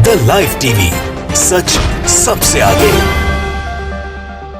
The live TV, सच सबसे आगे।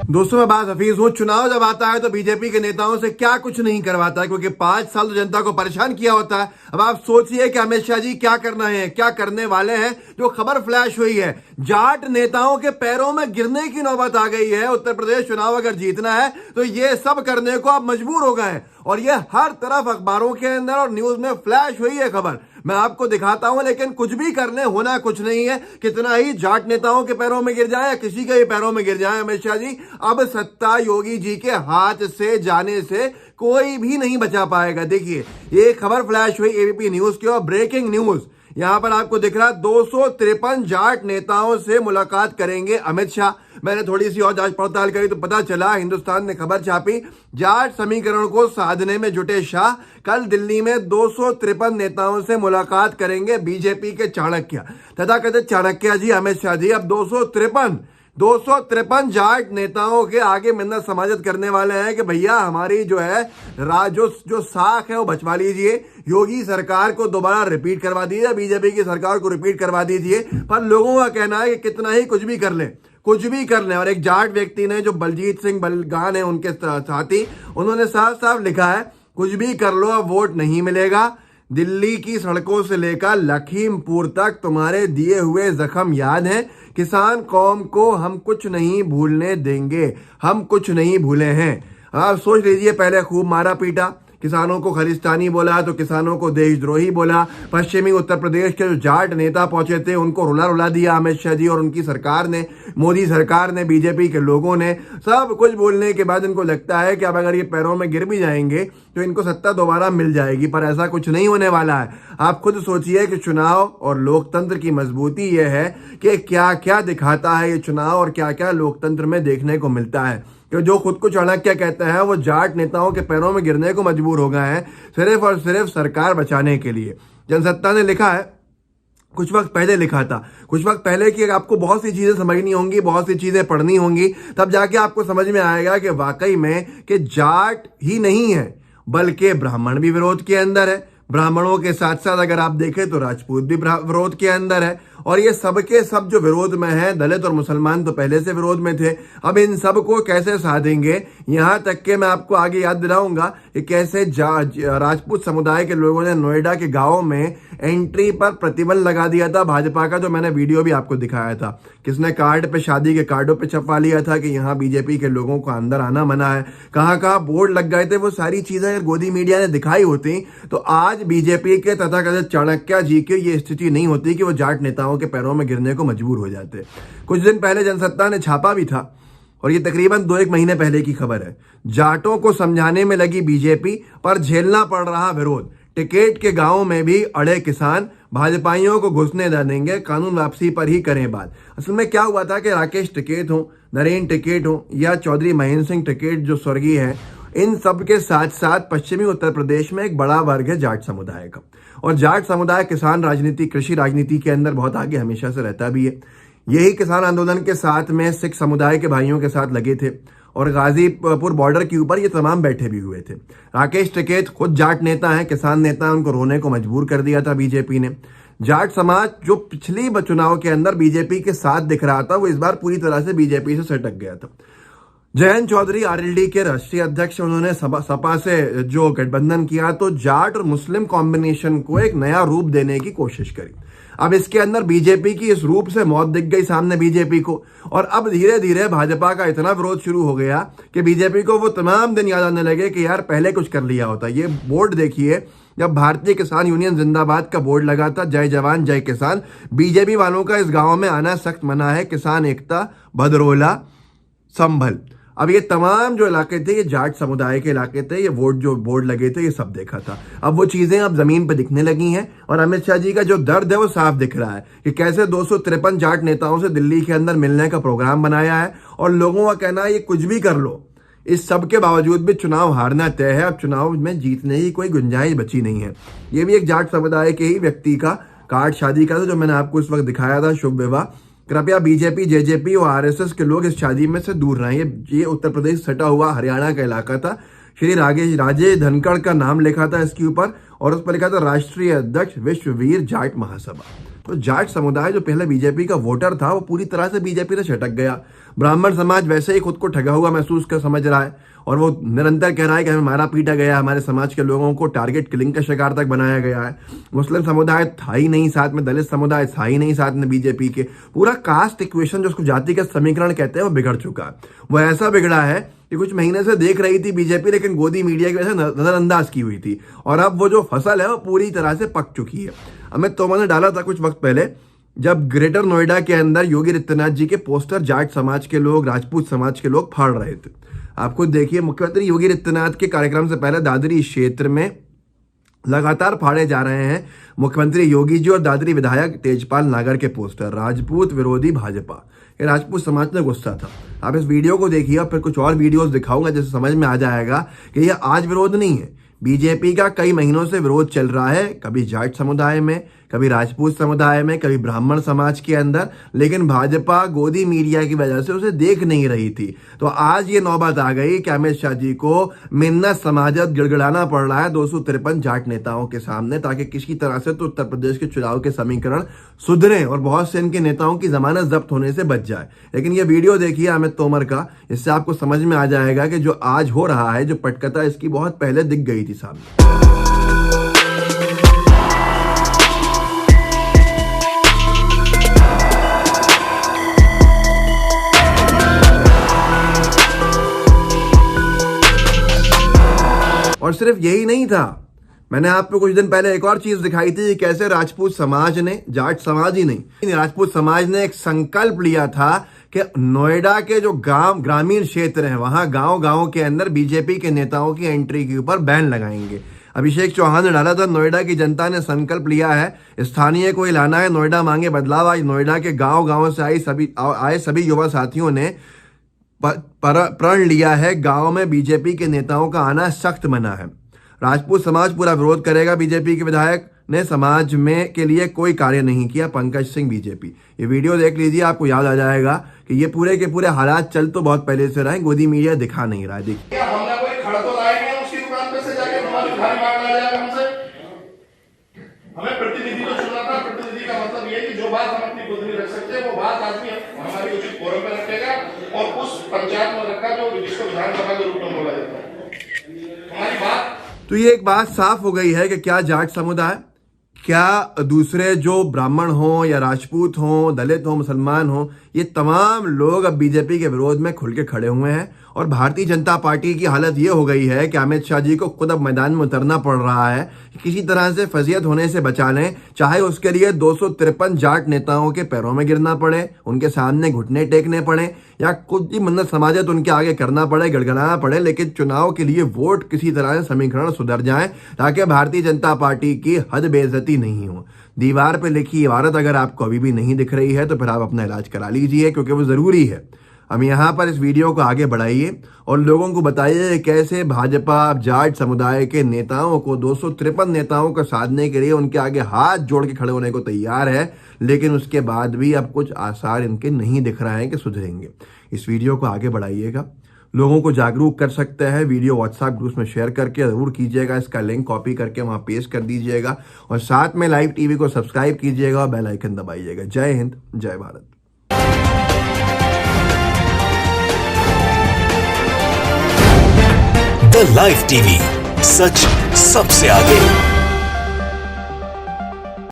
दोस्तों मैं बात हफीज हूं। चुनाव जब आता है तो बीजेपी के नेताओं से क्या कुछ नहीं करवाता है, क्योंकि 5 साल तो जनता को परेशान किया होता है। अब आप सोचिए कि अमित शाह जी क्या करना है, क्या करने वाले हैं। जो खबर फ्लैश हुई है, जाट नेताओं के पैरों में गिरने की नौबत आ गई है। उत्तर प्रदेश चुनाव अगर जीतना है तो ये सब करने को आप मजबूर हो गए हैं, और ये हर तरफ अखबारों के अंदर और न्यूज में फ्लैश हुई है खबर। मैं आपको दिखाता हूं, लेकिन कुछ भी करने होना कुछ नहीं है। कितना ही जाट नेताओं के पैरों में गिर जाए या किसी के भी पैरों में गिर जाए अमित शाह जी, अब सत्ता योगी जी के हाथ से जाने से कोई भी नहीं बचा पाएगा। देखिए ये खबर फ्लैश हुई एबीपी न्यूज की, और ब्रेकिंग न्यूज यहां पर आपको दिख रहा है। 253 जाट नेताओं से मुलाकात करेंगे अमित शाह। मैंने थोड़ी सी और जांच पड़ताल करी तो पता चला, हिंदुस्तान ने खबर छापी, जाट समीकरण को साधने में जुटे शाह कल दिल्ली में 253 नेताओं से मुलाकात करेंगे बीजेपी के चाणक्य तथाकथित चाणक्य जी अमित शाह जी। अब 253 जाट नेताओं के आगे मिन्नत समाजत करने वाले हैं कि भैया हमारी जो है जो साख है वो बचवा लीजिए, योगी सरकार को दोबारा रिपीट करवा दीजिए, बीजेपी की सरकार को रिपीट करवा दीजिए। पर लोगों का कहना है कि कितना ही कुछ भी कर लें। और एक जाट व्यक्ति ने, जो बलजीत सिंह बलगान है उनके साथी, उन्होंने साफ साफ लिखा है, कुछ भी कर लो अब वोट नहीं मिलेगा। दिल्ली की सड़कों से लेकर लखीमपुर तक तुम्हारे दिए हुए जख्म याद हैं। किसान कौम को हम कुछ नहीं भूलने देंगे, हम कुछ नहीं भूले हैं। आप सोच लीजिए, पहले खूब मारा पीटा, किसानों को खालिस्तानी बोला तो किसानों को देशद्रोही बोला। पश्चिमी उत्तर प्रदेश के जो जाट नेता पहुंचे थे उनको रुला दिया अमित शाह जी और उनकी सरकार ने, मोदी सरकार ने, बीजेपी के लोगों ने। सब कुछ बोलने के बाद इनको लगता है कि अब अगर ये पैरों में गिर भी जाएंगे तो इनको सत्ता दोबारा मिल जाएगी, पर ऐसा कुछ नहीं होने वाला है। आप खुद सोचिए कि चुनाव और लोकतंत्र की मजबूती यह है कि क्या क्या दिखाता है ये चुनाव और क्या क्या लोकतंत्र में देखने को मिलता है। कि जो खुद को चाणक्य कहते हैं वो जाट नेताओं के पैरों में गिरने को मजबूर हो गए हैं, सिर्फ और सिर्फ सरकार बचाने के लिए। जनसत्ता ने लिखा है, कुछ वक्त पहले कि आपको बहुत सी चीजें समझनी होंगी, बहुत सी चीजें पढ़नी होंगी, तब जाके आपको समझ में आएगा कि वाकई में कि जाट ही नहीं है बल्कि ब्राह्मण भी विरोध के अंदर है। ब्राह्मणों के साथ साथ अगर आप देखें तो राजपूत भी विरोध के अंदर है, और ये सबके सब जो विरोध में है, दलित और मुसलमान तो पहले से विरोध में थे। अब इन सब को कैसे साधेंगे, यहां तक कि मैं आपको आगे याद दिलाऊंगा कि कैसे राजपूत समुदाय के लोगों ने नोएडा के गांवों में एंट्री पर प्रतिबंध लगा दिया था भाजपा का, जो मैंने वीडियो भी आपको दिखाया था। किसने कार्ड पे, शादी के कार्डों पे छपवा लिया था कि यहाँ बीजेपी के लोगों को अंदर आना मना है। कहाँ बोर्ड लग गए थे। वो सारी चीजें अगर गोदी मीडिया ने दिखाई होती तो आज बीजेपी के तथाकथित चाणक्य जी की ये स्थिति नहीं होती कि वो जाट नेताओं के पैरों में गिरने को मजबूर हो जाते। कुछ दिन पहले जनसत्ता ने छापा भी था, और ये तकरीबन 2-1 महीने पहले की खबर है। जाटों को समझाने में लगी बीजेपी, पर झेलना पड़ रहा विरोध। टिकैत के गांवों में भी अड़े किसान, भाजपाइयों को घुसने न देंगे, कानून वापसी पर ही करें बात। असल में क्या हुआ था कि राकेश टिकैत हो, नरेंद्र टिकैत हो या चौधरी महेंद्र सिंह टिकैत जो स्वर्गीय है, इन सब के साथ साथ पश्चिमी उत्तर प्रदेश में एक बड़ा वर्ग है जाट समुदाय का। और जाट समुदाय किसान राजनीति, कृषि राजनीति के अंदर बहुत आगे हमेशा से रहता भी है। यही किसान आंदोलन के साथ में सिख समुदाय के भाइयों के साथ लगे थे, और गाजीपुर बॉर्डर के ऊपर ये तमाम बैठे भी हुए थे। राकेश टिकैत खुद जाट नेता हैं, किसान नेता, उनको रोने को मजबूर कर दिया था बीजेपी ने। जाट समाज जो पिछली चुनाव के अंदर बीजेपी के साथ दिख रहा था, वो इस बार पूरी तरह से बीजेपी से सटक गया था। जयंत चौधरी आरएलडी के राष्ट्रीय अध्यक्ष, उन्होंने सपा से जो गठबंधन किया तो जाट और मुस्लिम कॉम्बिनेशन को एक नया रूप देने की कोशिश करी। अब इसके अंदर बीजेपी की इस रूप से मौत दिख गई सामने बीजेपी को, और अब धीरे धीरे भाजपा का इतना विरोध शुरू हो गया कि बीजेपी को वो तमाम दिन याद आने लगे कि यार पहले कुछ कर लिया होता। ये बोर्ड देखिए, जब भारतीय किसान यूनियन जिंदाबाद का बोर्ड लगा था, जय जवान जय किसान, बीजेपी वालों का इस गांव में आना सख्त मना है, किसान एकता, भदरोला, संभल। अब ये तमाम जो इलाके थे ये जाट समुदाय के इलाके थे, ये वोट जो बोर्ड लगे थे ये सब देखा था। अब वो चीजें अब जमीन पर दिखने लगी हैं, और अमित शाह जी का जो दर्द है वो साफ दिख रहा है कि कैसे 253 जाट नेताओं से दिल्ली के अंदर मिलने का प्रोग्राम बनाया है, और लोगों का कहना है ये कुछ भी कर लो, इस सब के बावजूद भी चुनाव हारना तय है। अब चुनाव में जीतने की कोई गुंजाइश बची नहीं है। ये भी एक जाट समुदाय के ही व्यक्ति का कार्ड शादी का था, जो मैंने आपको इस वक्त दिखाया था, शुभ विवाह। कृपया बीजेपी, जेजेपी और आरएसएस के लोग इस शादी में से दूर रहें। ये उत्तर प्रदेश सटा हुआ हरियाणा का इलाका था। श्री राजेश धनखड़ का नाम लिखा था इसके ऊपर, और उस पर लिखा था राष्ट्रीय अध्यक्ष विश्ववीर जाट महासभा। तो जाट समुदाय जो पहले बीजेपी का वोटर था वो पूरी तरह से बीजेपी से छटक गया। ब्राह्मण समाज वैसे ही खुद को ठगा हुआ महसूस कर समझ रहा है और वो निरंतर कह रहा है कि हमें मारा पीटा गया, हमारे समाज के लोगों को टारगेट किलिंग का शिकार तक बनाया गया है। मुस्लिम समुदाय था ही नहीं साथ में, दलित समुदाय था ही नहीं साथ में बीजेपी के। पूरा कास्ट इक्वेशन जो उसको जातिगत समीकरण कहते हैं वो बिगड़ चुका है। वो ऐसा बिगड़ा है कि कुछ महीने से देख रही थी बीजेपी, लेकिन गोदी मीडिया की वजह से नजरअंदाज की हुई थी और अब वो जो फसल है वो पूरी तरह से पक चुकी है। अमित तोमर ने डाला था कुछ वक्त पहले, जब ग्रेटर नोएडा के अंदर योगी आदित्यनाथ जी के पोस्टर जाट समाज के लोग, राजपूत समाज के लोग फाड़ रहे थे। आप खुद देखिए, मुख्यमंत्री योगी आदित्यनाथ के कार्यक्रम से पहले दादरी क्षेत्र में लगातार फाड़े जा रहे हैं मुख्यमंत्री योगी जी और दादरी विधायक तेजपाल नागर के पोस्टर। राजपूत विरोधी भाजपा, ये राजपूत समाज में गुस्सा था। आप इस वीडियो को देखिए और फिर कुछ और वीडियोस दिखाऊंगा जिससे समझ में आ जाएगा कि यह आज विरोध नहीं है। बीजेपी का कई महीनों से विरोध चल रहा है, कभी जाट समुदाय में, कभी राजपूत समुदाय में, कभी ब्राह्मण समाज के अंदर, लेकिन भाजपा गोदी मीडिया की वजह से उसे देख नहीं रही थी। तो आज ये नौबत आ गई कि अमित शाह जी को मिन्नत समाजत गिड़गिड़ाना पड़ रहा है 253 जाट नेताओं के सामने, ताकि किसी तरह से तो उत्तर प्रदेश के चुनाव के समीकरण सुधरे और बहुत से इनके नेताओं की जमानत जब्त होने से बच जाए। लेकिन ये वीडियो देखिए अमित तोमर का, इससे आपको समझ में आ जाएगा कि जो आज हो रहा है, जो पटकथा इसकी बहुत पहले दिख गई थी सामने। और सिर्फ यही नहीं था, मैंने आपको कुछ दिन पहले एक और चीज दिखाई थी, कैसे राजपूत समाज ने, जाट समाज ही नहीं, राजपूत समाज ने एक संकल्प लिया था कि नोएडा के जो गांव, ग्रामीण क्षेत्र हैं, वहां गांव के अंदर बीजेपी के नेताओं की एंट्री के ऊपर बैन लगाएंगे। अभिषेक चौहान ने डाला था, नोएडा की जनता ने संकल्प लिया है, स्थानीय को लाना है, नोएडा मांगे बदलाव। आज नोएडा के गांव से आए सभी युवा साथियों ने प्रण लिया है, गांव में बीजेपी के नेताओं का आना सख्त मना है। राजपूत समाज पूरा विरोध करेगा। बीजेपी के विधायक ने समाज में के लिए कोई कार्य नहीं किया, पंकज सिंह बीजेपी। ये वीडियो देख लीजिए, आपको याद आ जाएगा कि ये पूरे के पूरे हालात चल तो बहुत पहले से रहे, गोदी मीडिया दिखा नहीं रहा है। देखिए, हमने कोई खड़ा तो लाया नहीं, उसकी दुकान पे से जाके हमारी भारी मांगना जाएगा हमसे। हमें प्रतिनिधि को चुना था। प्रतिनिधि का मतलब ये कि जो बात हम अपनी गोद में रख सकते हैं वो बात आदमी हमारी उचित फोरम पे रखेगा और उस पंचायत में रखा जो जिसको विधानसभा के रूप में बोला जाता है। हमारी बात तो ये एक बात साफ हो गई है कि क्या जाट समुदाय, क्या दूसरे जो ब्राह्मण हो या राजपूत हो, दलित हो, मुसलमान हो, ये तमाम लोग अब बीजेपी के विरोध में खुल के खड़े हुए हैं। और भारतीय जनता पार्टी की हालत ये हो गई है कि अमित शाह जी को खुद अब मैदान में उतरना पड़ रहा है कि किसी तरह से फजीयत होने से बचा लें, चाहे उसके लिए 253 जाट नेताओं के पैरों में गिरना पड़े, उनके सामने घुटने टेकने पड़े या कुछ भी मन्नत समाजत उनके आगे करना पड़े, गड़गड़ाना पड़े, लेकिन चुनाव के लिए वोट किसी तरह से समीकरण सुधर जाए ताकि भारतीय जनता पार्टी की हद बेइज्जती नहीं हो। दीवार पे लिखी इबारत अगर आपको अभी भी नहीं दिख रही है तो फिर आप अपना इलाज करा लीजिए, क्योंकि वो जरूरी है। हम यहाँ पर इस वीडियो को आगे बढ़ाइए और लोगों को बताइए कैसे भाजपा जाट समुदाय के नेताओं को, 253 नेताओं को साधने के लिए उनके आगे हाथ जोड़ के खड़े होने को तैयार है, लेकिन उसके बाद भी अब कुछ आसार इनके नहीं दिख रहे हैं कि सुधरेंगे। इस वीडियो को आगे बढ़ाइएगा, लोगों को जागरूक कर सकते हैं। वीडियो व्हाट्सएप ग्रुप में शेयर करके जरूर कीजिएगा, इसका लिंक कॉपी करके वहां पेस्ट कर दीजिएगा और साथ में लाइव टीवी को सब्सक्राइब कीजिएगा और बेल आइकन दबाइएगा। जय हिंद, जय भारत। द लाइव टीवी, सच सबसे आगे।